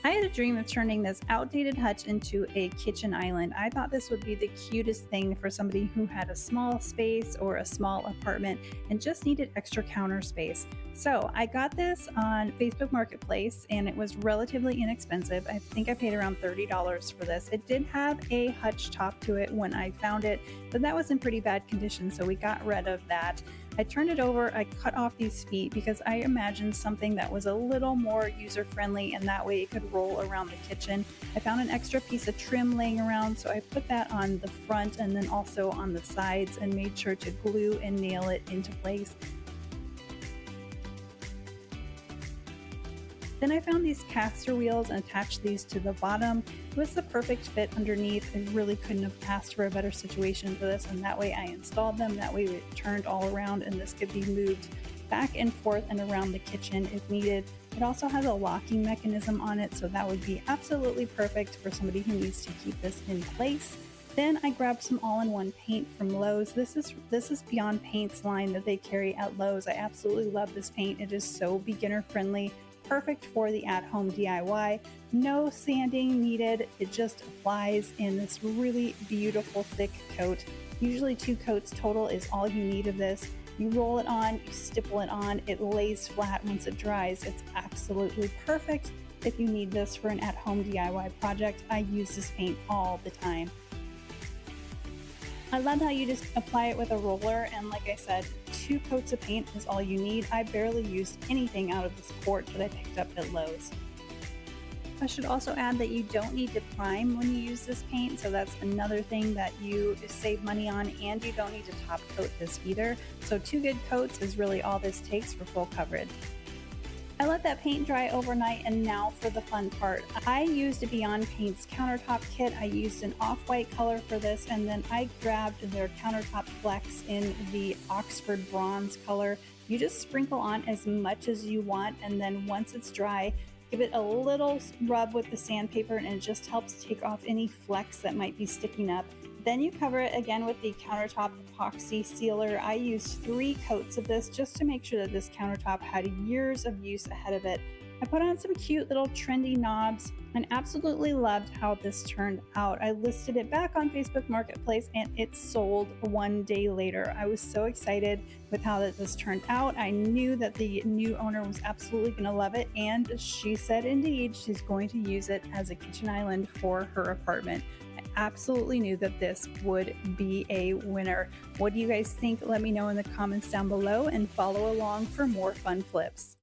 I had a dream of turning this outdated hutch into a kitchen island. I thought this would be the cutest thing for somebody who had a small space or a small apartment and just needed extra counter space. So I got this on Facebook Marketplace and it was relatively inexpensive. I think I paid around $30 for this. It did have a hutch top to it when I found it, but that was in pretty bad condition, so we got rid of that. I turned it over, I cut off these feet because I imagined something that was a little more user friendly and that way it could roll around the kitchen. I found an extra piece of trim laying around, so I put that on the front and then also on the sides and made sure to glue and nail it into place. Then I found these caster wheels and attached these to the bottom. It was the perfect fit underneath. I really couldn't have asked for a better situation for this, and that way I installed them. That way it turned all around and this could be moved back and forth and around the kitchen if needed. It also has a locking mechanism on it, so that would be absolutely perfect for somebody who needs to keep this in place. Then I grabbed some all-in-one paint from Lowe's. This is Beyond Paint's line that they carry at Lowe's. I absolutely love this paint. It is so beginner friendly, perfect for the at-home DIY. No sanding needed. It just applies in this really beautiful thick coat. Usually 2 coats total is all you need of this. You roll it on, you stipple it on, it lays flat once it dries. It's absolutely perfect if you need this for an at-home DIY project. I use this paint all the time. I love how you just apply it with a roller, and like I said, 2 coats of paint is all you need. I barely used anything out of this quart that I picked up at Lowe's. I should also add that you don't need to prime when you use this paint, so that's another thing that you save money on, and you don't need to top coat this either. So 2 good coats is really all this takes for full coverage. I let that paint dry overnight, and now for the fun part. I used Beyond Paint's countertop kit. I used an off-white color for this, and then I grabbed their countertop flex in the Oxford bronze color. You just sprinkle on as much as you want, and then once it's dry, give it a little rub with the sandpaper, and it just helps take off any flecks that might be sticking up. Then you cover it again with the countertop epoxy sealer. I used 3 coats of this just to make sure that this countertop had years of use ahead of it. I put on some cute little trendy knobs and absolutely loved how this turned out. I listed it back on Facebook Marketplace and it sold 1 day later. I was so excited with how this turned out. I knew that the new owner was absolutely going to love it, and she said indeed she's going to use it as a kitchen island for her apartment. Absolutely knew that this would be a winner. What do you guys think? Let me know in the comments down below and follow along for more fun flips.